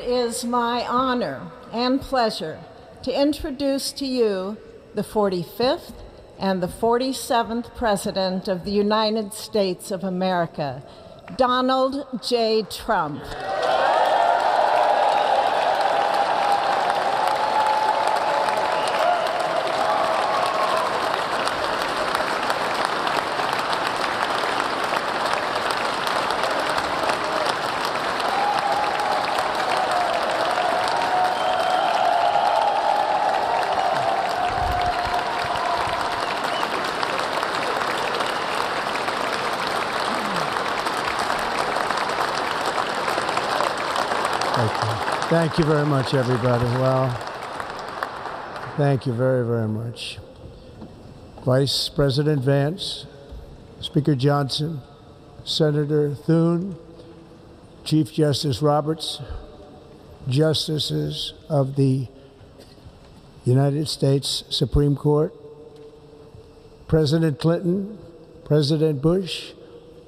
is my honor and pleasure to introduce to you the 45th and the 47th President of the United States of America, Donald J. Trump. Thank you very much, everybody. Well, thank you very, very much. Vice President Vance, Speaker Johnson, Senator Thune, Chief Justice Roberts, Justices of the United States Supreme Court, President Clinton, President Bush,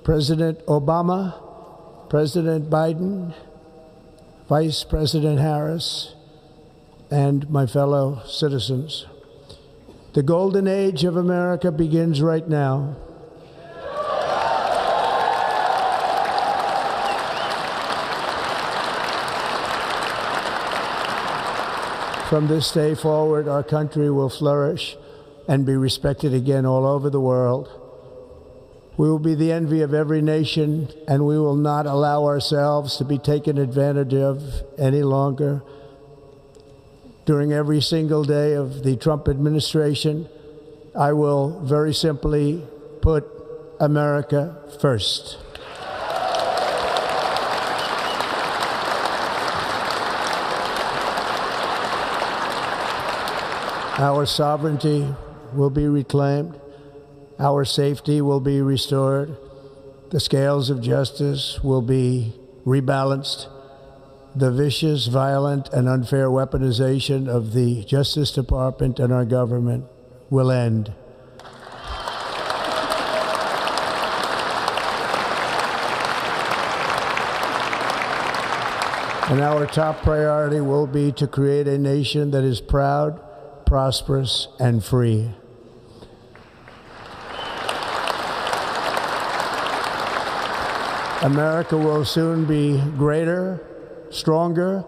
President Obama, President Biden, Vice President Harris, and my fellow citizens. The golden age of America begins right now. From this day forward, our country will flourish and be respected again all over the world. We will be the envy of every nation, and we will not allow ourselves to be taken advantage of any longer. During every single day of the Trump administration, I will very simply put America first. Our sovereignty will be reclaimed. Our safety will be restored. The scales of justice will be rebalanced. The vicious, violent, and unfair weaponization of the Justice Department and our government will end. And our top priority will be to create a nation that is proud, prosperous, and free. America will soon be greater, stronger,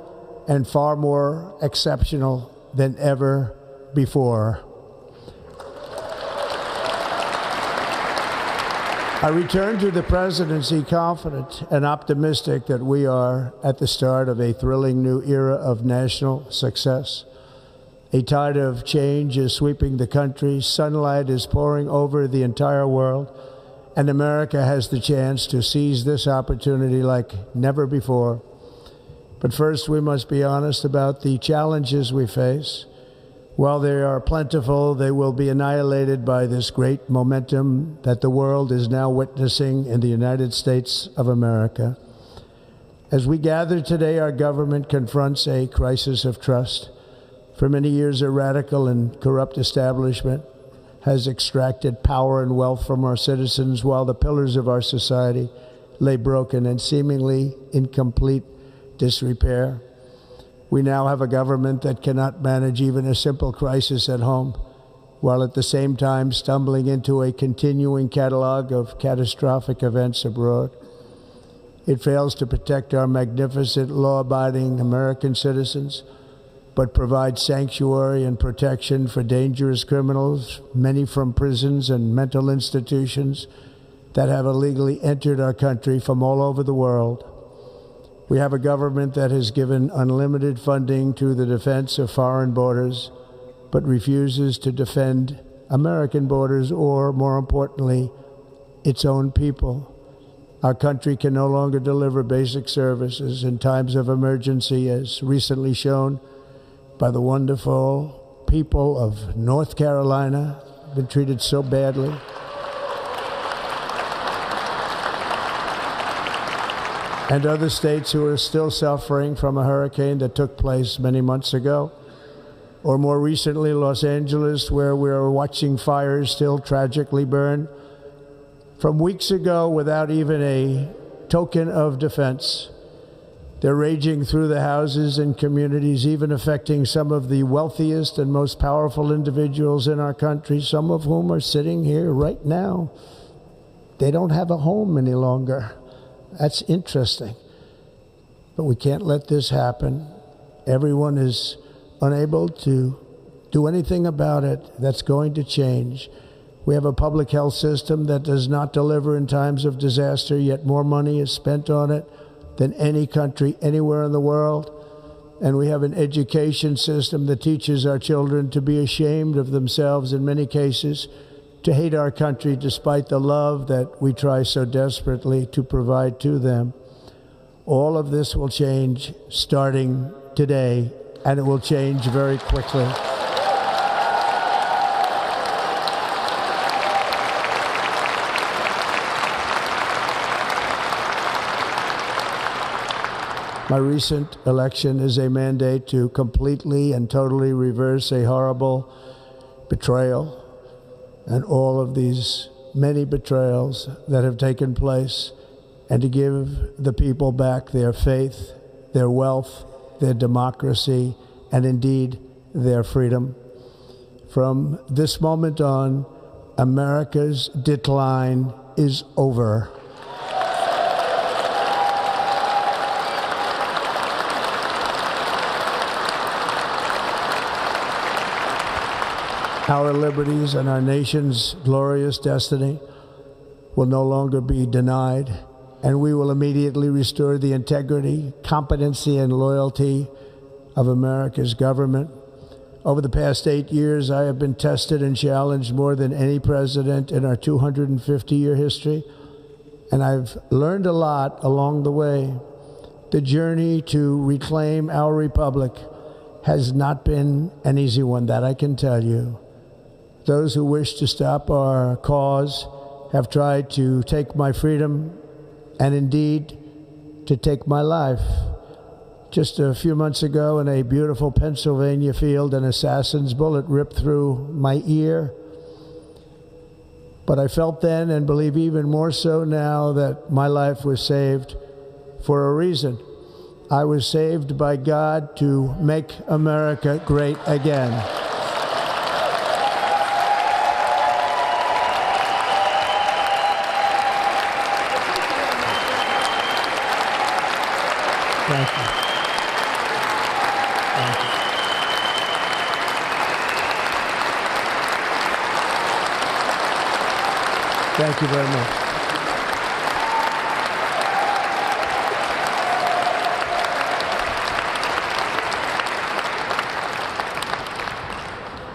and far more exceptional than ever before. I return to the presidency confident and optimistic that we are at the start of a thrilling new era of national success. A tide of change is sweeping the country. Sunlight is pouring over the entire world. And America has the chance to seize this opportunity like never before. But first, we must be honest about the challenges we face. While they are plentiful, they will be annihilated by this great momentum that the world is now witnessing in the United States of America. As we gather today, our government confronts a crisis of trust. For many years, a radical and corrupt establishment has extracted power and wealth from our citizens while the pillars of our society lay broken and seemingly in complete disrepair. We now have a government that cannot manage even a simple crisis at home, while at the same time stumbling into a continuing catalog of catastrophic events abroad. It fails to protect our magnificent, law-abiding American citizens, but provides sanctuary and protection for dangerous criminals, many from prisons and mental institutions that have illegally entered our country from all over the world. We have a government that has given unlimited funding to the defense of foreign borders, but refuses to defend American borders or, more importantly, its own people. Our country can no longer deliver basic services in times of emergency, as recently shown by the wonderful people of North Carolina, been treated so badly. And other states who are still suffering from a hurricane that took place many months ago. Or more recently, Los Angeles, where we are watching fires still tragically burn from weeks ago without even a token of defense. They're raging through the houses and communities, even affecting some of the wealthiest and most powerful individuals in our country, some of whom are sitting here right now. They don't have a home any longer. That's interesting. But we can't let this happen. Everyone is unable to do anything about it. That's going to change. We have a public health system that does not deliver in times of disaster, yet more money is spent on it than any country anywhere in the world. And we have an education system that teaches our children to be ashamed of themselves in many cases, to hate our country despite the love that we try so desperately to provide to them. All of this will change starting today, and it will change very quickly. My recent election is a mandate to completely and totally reverse a horrible betrayal and all of these many betrayals that have taken place, and to give the people back their faith, their wealth, their democracy, and indeed their freedom. From this moment on, America's decline is over. Our liberties and our nation's glorious destiny will no longer be denied, and we will immediately restore the integrity, competency, and loyalty of America's government. Over the past 8 years, I have been tested and challenged more than any president in our 250-year history, and I've learned a lot along the way. The journey to reclaim our republic has not been an easy one, that I can tell you. Those who wish to stop our cause have tried to take my freedom and indeed to take my life. Just a few months ago in a beautiful Pennsylvania field, an assassin's bullet ripped through my ear. But I felt then, and believe even more so now, that my life was saved for a reason. I was saved by God to make America great again. Thank you. Thank you. Thank you very much.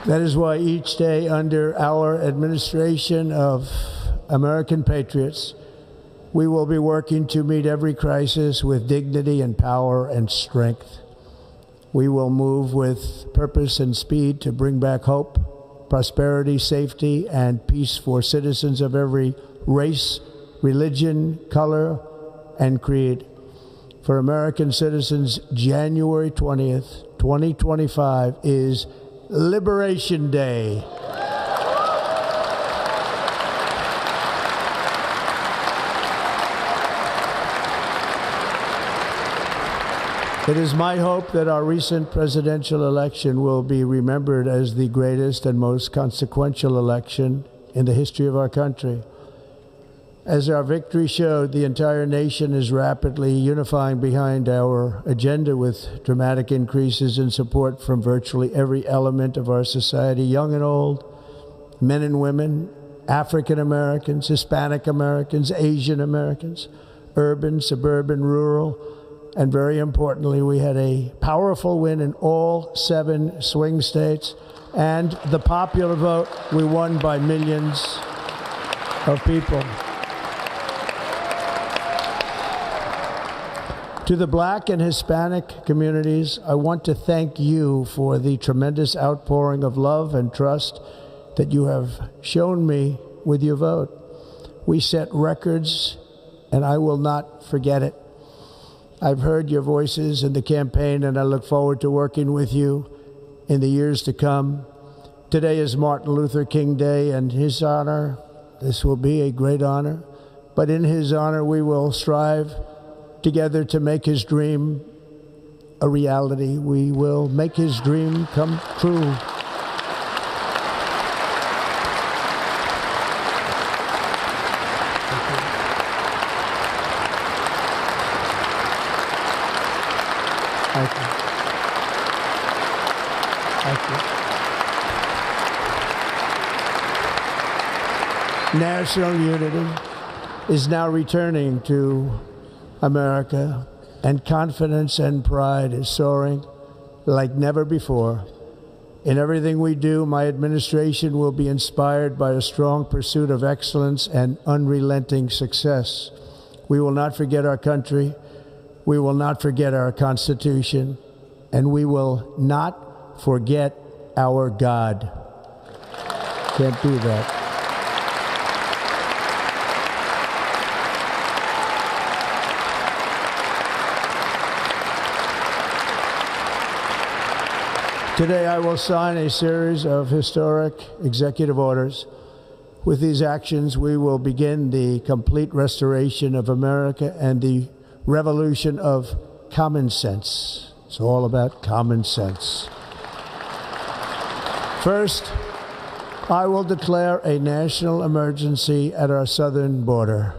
That is why each day under our administration of American patriots, we will be working to meet every crisis with dignity and power and strength. We will move with purpose and speed to bring back hope, prosperity, safety, and peace for citizens of every race, religion, color, and creed. For American citizens, January 20th, 2025 is Liberation Day. It is my hope that our recent presidential election will be remembered as the greatest and most consequential election in the history of our country. As our victory showed, the entire nation is rapidly unifying behind our agenda with dramatic increases in support from virtually every element of our society, young and old, men and women, African Americans, Hispanic Americans, Asian Americans, urban, suburban, rural. And very importantly, we had a powerful win in all 7 swing states. And the popular vote, we won by millions of people. To the Black and Hispanic communities, I want to thank you for the tremendous outpouring of love and trust that you have shown me with your vote. We set records, and I will not forget it. I've heard your voices in the campaign, and I look forward to working with you in the years to come. Today is Martin Luther King Day, and his honor, this will be a great honor, but in his honor we will strive together to make his dream a reality. We will make his dream come true. Thank you. Thank you. National unity is now returning to America, and confidence and pride is soaring like never before. In everything we do, my administration will be inspired by a strong pursuit of excellence and unrelenting success. We will not forget our country. We will not forget our Constitution, and we will not forget our God. Can't do that. Today, I will sign a series of historic executive orders. With these actions, we will begin the complete restoration of America and the revolution of common sense. It's all about common sense. First, I will declare a national emergency at our southern border.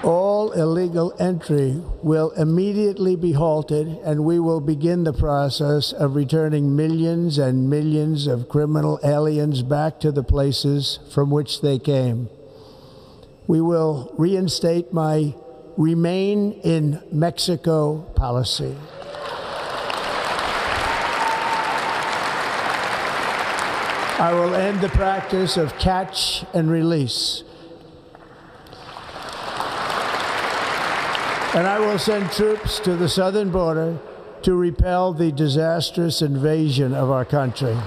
All illegal entry will immediately be halted, and we will begin the process of returning millions and millions of criminal aliens back to the places from which they came. We will reinstate my Remain in Mexico policy. I will end the practice of catch and release. And I will send troops to the southern border to repel the disastrous invasion of our country.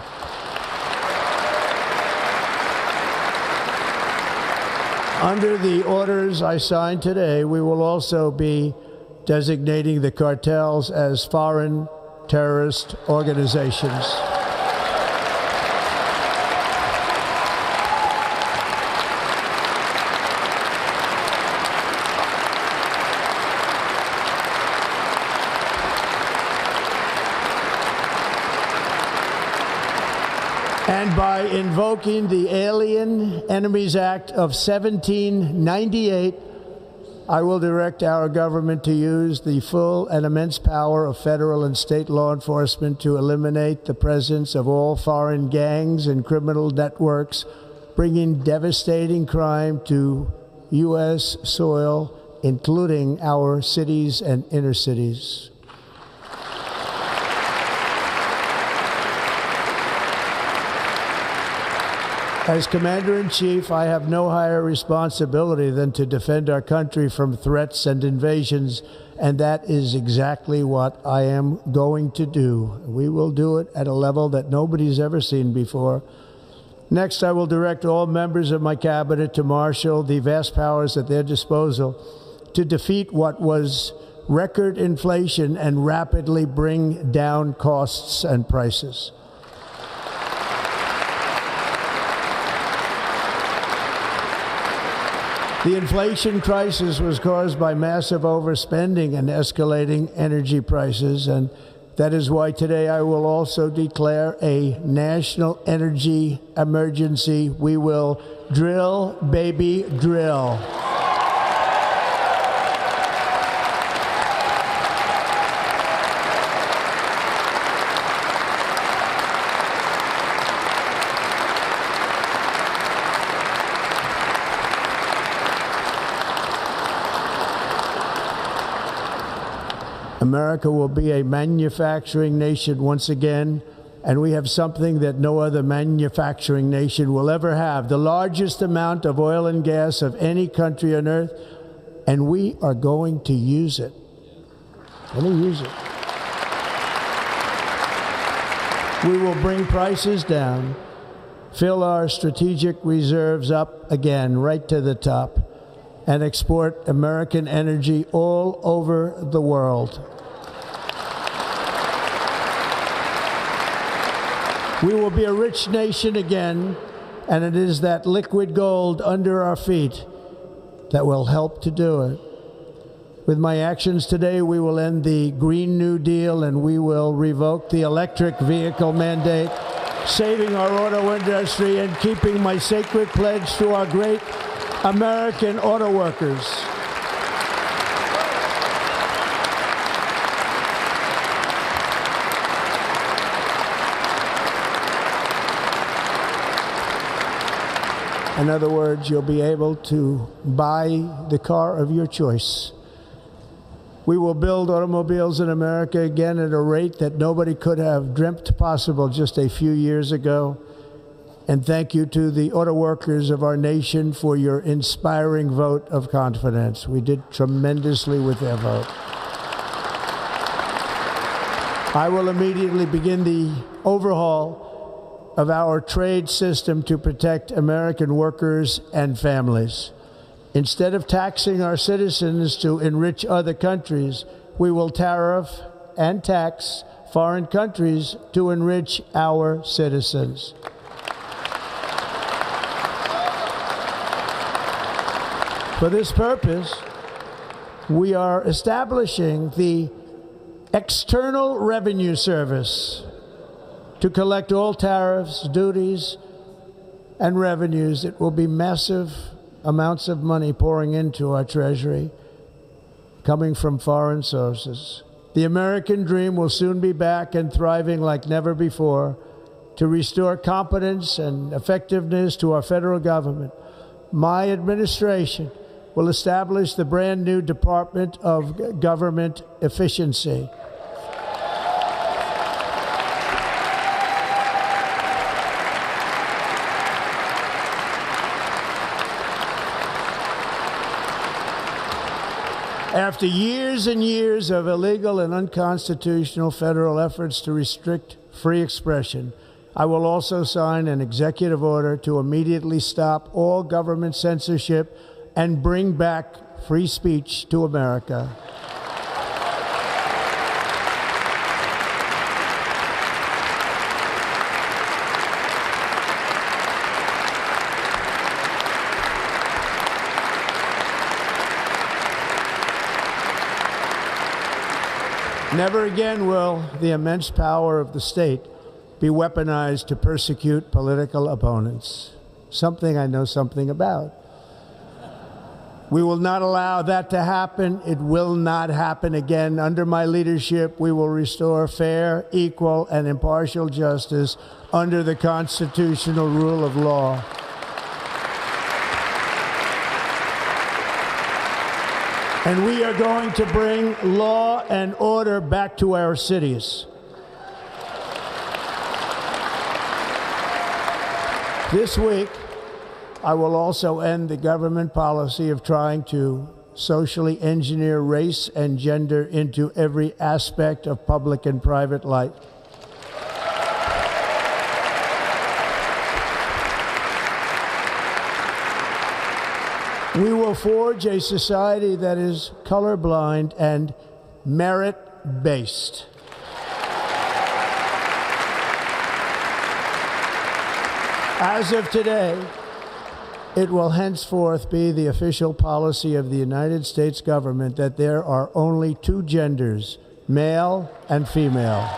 Under the orders I signed today, we will also be designating the cartels as foreign terrorist organizations. And by invoking the Alien Enemies Act of 1798, I will direct our government to use the full and immense power of federal and state law enforcement to eliminate the presence of all foreign gangs and criminal networks, bringing devastating crime to U.S. soil, including our cities and inner cities. As Commander-in-Chief, I have no higher responsibility than to defend our country from threats and invasions, and that is exactly what I am going to do. We will do it at a level that nobody's ever seen before. Next, I will direct all members of my cabinet to marshal the vast powers at their disposal to defeat what was record inflation and rapidly bring down costs and prices. The inflation crisis was caused by massive overspending and escalating energy prices, and that is why today I will also declare a national energy emergency. We will drill, baby, drill. America will be a manufacturing nation once again, and we have something that no other manufacturing nation will ever have, the largest amount of oil and gas of any country on earth, and we are going to use it. Let me use it. We will bring prices down, fill our strategic reserves up again right to the top, and export American energy all over the world. We will be a rich nation again, and it is that liquid gold under our feet that will help to do it. With my actions today, we will end the Green New Deal and we will revoke the electric vehicle mandate, saving our auto industry and keeping my sacred pledge to our great American auto workers. In other words, you'll be able to buy the car of your choice. We will build automobiles in America again at a rate that nobody could have dreamt possible just a few years ago. And thank you to the auto workers of our nation for your inspiring vote of confidence. We did tremendously with their vote. I will immediately begin the overhaul of our trade system to protect American workers and families. Instead of taxing our citizens to enrich other countries, we will tariff and tax foreign countries to enrich our citizens. For this purpose, we are establishing the External Revenue Service to collect all tariffs, duties, and revenues. It will be massive amounts of money pouring into our treasury, coming from foreign sources. The American dream will soon be back and thriving like never before to restore competence and effectiveness to our federal government. My administration will establish the brand new Department of Government Efficiency. After years and years of illegal and unconstitutional federal efforts to restrict free expression, I will also sign an executive order to immediately stop all government censorship and bring back free speech to America. Never again will the immense power of the state be weaponized to persecute political opponents, something I know something about. We will not allow that to happen. It will not happen again. Under my leadership, we will restore fair, equal, and impartial justice under the constitutional rule of law. And we are going to bring law and order back to our cities. This week, I will also end the government policy of trying to socially engineer race and gender into every aspect of public and private life. We will forge a society that is colorblind and merit-based. As of today, it will henceforth be the official policy of the United States government that there are only two genders, male and female.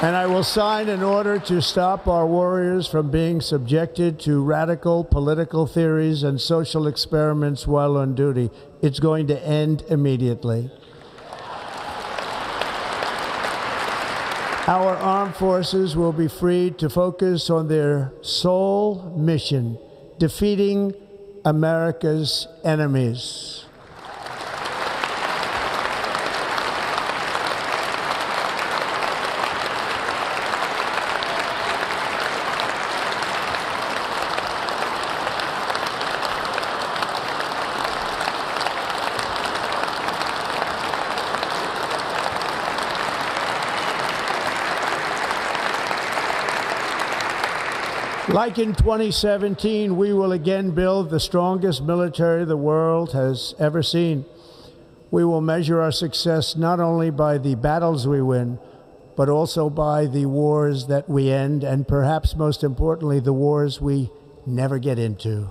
And I will sign an order to stop our warriors from being subjected to radical political theories and social experiments while on duty. It's going to end immediately. Our armed forces will be freed to focus on their sole mission, defeating America's enemies. Like in 2017, we will again build the strongest military the world has ever seen. We will measure our success not only by the battles we win, but also by the wars that we end, and perhaps most importantly, the wars we never get into.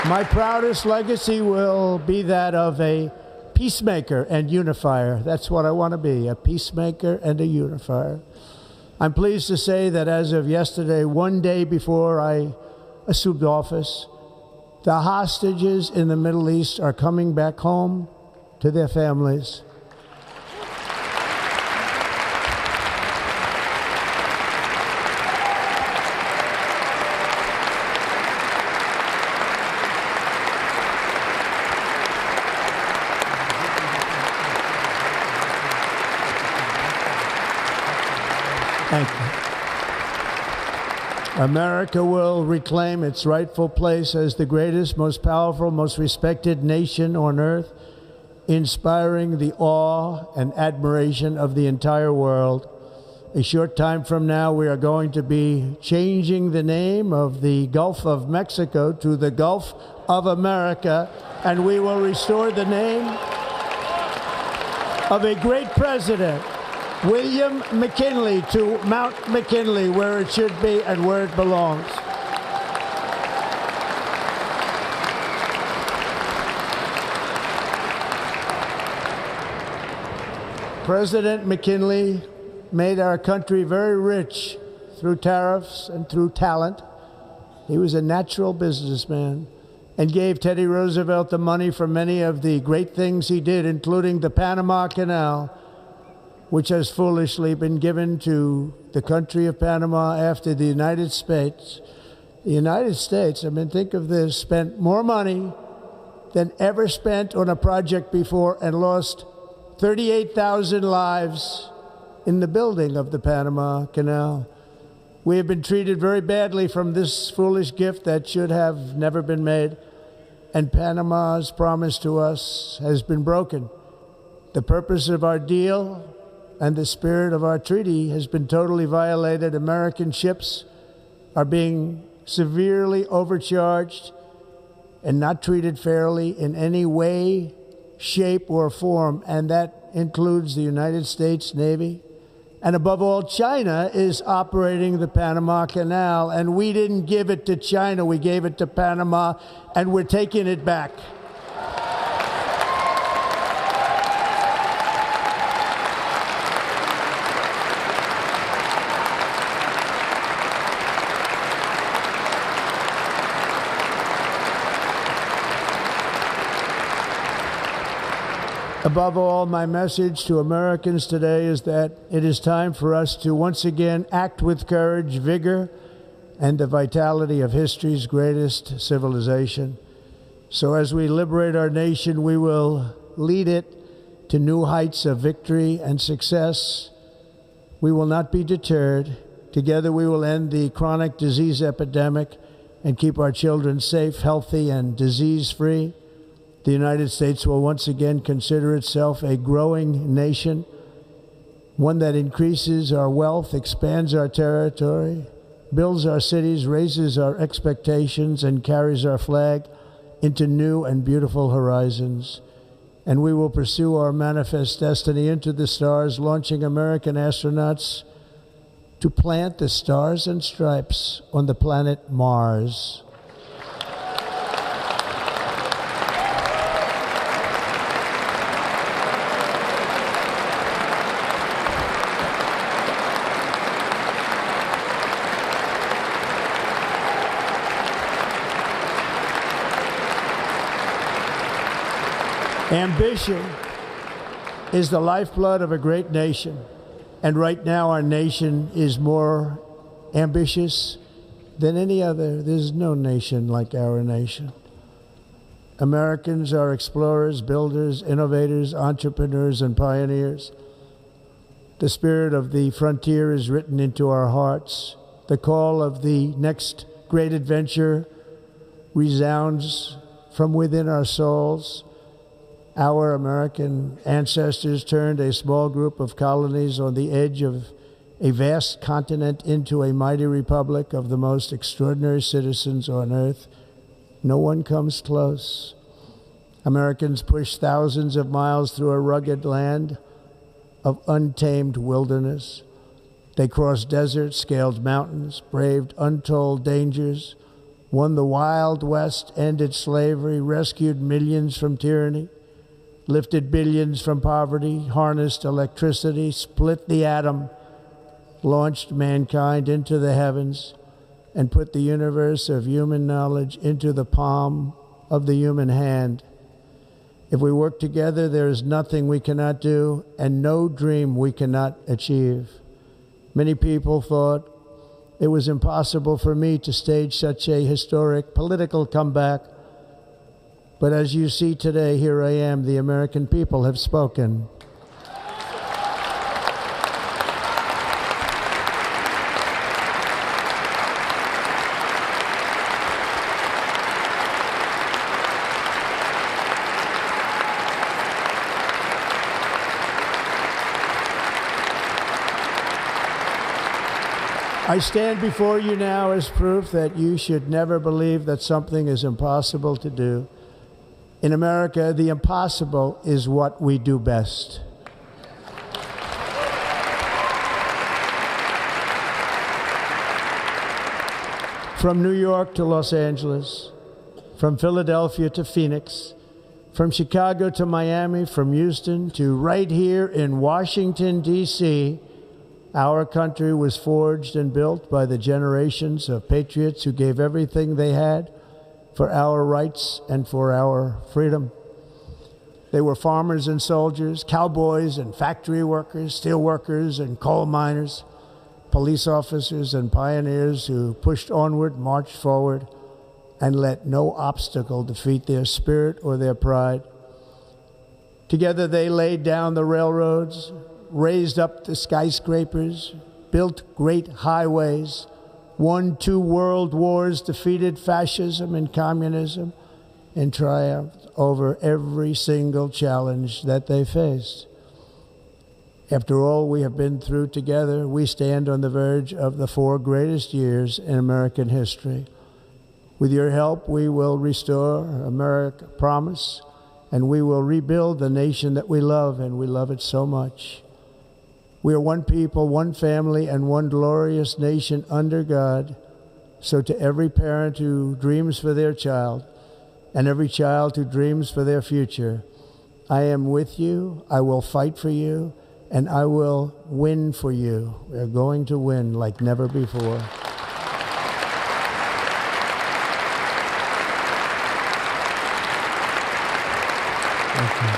My proudest legacy will be that of a peacemaker and unifier. That's what I want to be, a peacemaker and a unifier. I'm pleased to say that as of yesterday, one day before I assumed office, the hostages in the Middle East are coming back home to their families. Thank you. America will reclaim its rightful place as the greatest, most powerful, most respected nation on earth, inspiring the awe and admiration of the entire world. A short time from now, we are going to be changing the name of the Gulf of Mexico to the Gulf of America, and we will restore the name of a great president, William McKinley, to Mount McKinley, where it should be and where it belongs. President McKinley made our country very rich through tariffs and through talent. He was a natural businessman and gave Teddy Roosevelt the money for many of the great things he did, including the Panama Canal, which has foolishly been given to the country of Panama after the United States. The United States, I mean, think of this, spent more money than ever spent on a project before and lost 38,000 lives in the building of the Panama Canal. We have been treated very badly from this foolish gift that should have never been made, and Panama's promise to us has been broken. The purpose of our deal and the spirit of our treaty has been totally violated. American ships are being severely overcharged and not treated fairly in any way, shape, or form, and that includes the United States Navy. And above all, China is operating the Panama Canal, and we didn't give it to China, we gave it to Panama, and we're taking it back. Above all, my message to Americans today is that it is time for us to once again act with courage, vigor, and the vitality of history's greatest civilization. So as we liberate our nation, we will lead it to new heights of victory and success. We will not be deterred. Together we will end the chronic disease epidemic and keep our children safe, healthy, and disease-free. The United States will once again consider itself a growing nation, one that increases our wealth, expands our territory, builds our cities, raises our expectations, and carries our flag into new and beautiful horizons. and we will pursue our manifest destiny into the stars, launching American astronauts to plant the stars and stripes on the planet Mars. Ambition is the lifeblood of a great nation, and right now our nation is more ambitious than any other. There's no nation like our nation. Americans are explorers, builders, innovators, entrepreneurs, and pioneers. The spirit of the frontier is written into our hearts. The call of the next great adventure resounds from within our souls. Our American ancestors turned a small group of colonies on the edge of a vast continent into a mighty republic of the most extraordinary citizens on earth. No one comes close. Americans pushed thousands of miles through a rugged land of untamed wilderness. They crossed deserts, scaled mountains, braved untold dangers, won the Wild West, ended slavery, rescued millions from tyranny, lifted billions from poverty, harnessed electricity, split the atom, launched mankind into the heavens, and put the universe of human knowledge into the palm of the human hand. If we work together, there is nothing we cannot do and no dream we cannot achieve. Many people thought it was impossible for me to stage such a historic political comeback. But as you see today, here I am. The American people have spoken. I stand before you now as proof that you should never believe that something is impossible to do. In America, the impossible is what we do best. From New York to Los Angeles, from Philadelphia to Phoenix, from Chicago to Miami, from Houston to right here in Washington, D.C., our country was forged and built by the generations of patriots who gave everything they had for our rights and for our freedom. They were farmers and soldiers, cowboys and factory workers, steel workers and coal miners, police officers and pioneers who pushed onward, marched forward, and let no obstacle defeat their spirit or their pride. Together they laid down the railroads, raised up the skyscrapers, built great highways, won 2 world wars, defeated fascism and communism, and triumphed over every single challenge that they faced. After all we have been through together, we stand on the verge of the 4 greatest years in American history. With your help, we will restore America promise, and we will rebuild the nation that we love, and we love it so much. We are one people, one family, and one glorious nation under God. So to every parent who dreams for their child, and every child who dreams for their future, I am with you, I will fight for you, and I will win for you. We are going to win like never before. Thank you.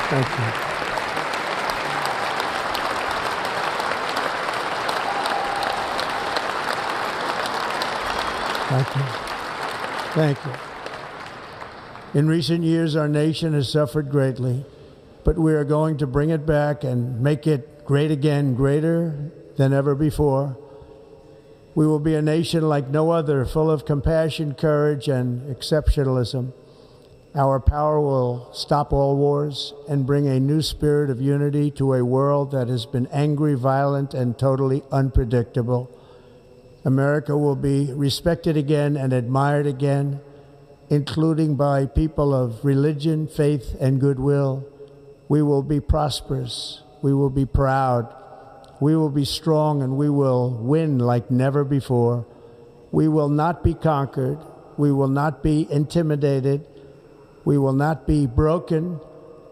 Thank you. Thank you. Thank you. In recent years, our nation has suffered greatly, but we are going to bring it back and make it great again, greater than ever before. We will be a nation like no other, full of compassion, courage, and exceptionalism. Our power will stop all wars and bring a new spirit of unity to a world that has been angry, violent, and totally unpredictable. America will be respected again and admired again, including by people of religion, faith, and goodwill. We will be prosperous. We will be proud. We will be strong, and we will win like never before. We will not be conquered. We will not be intimidated. We will not be broken,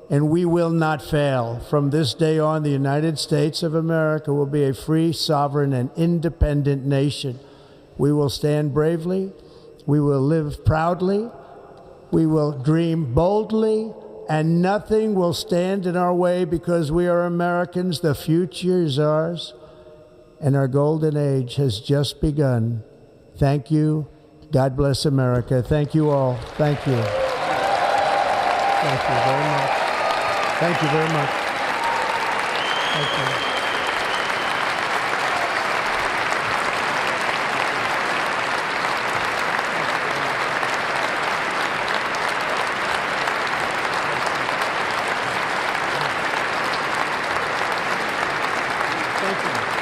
and we will not fail. From this day on, the United States of America will be a free, sovereign, and independent nation. We will stand bravely. We will live proudly. We will dream boldly, and nothing will stand in our way because we are Americans. The future is ours, and our golden age has just begun. Thank you. God bless America. Thank you all. Thank you. Thank you very much. Thank you very much. Thank you. Thank you.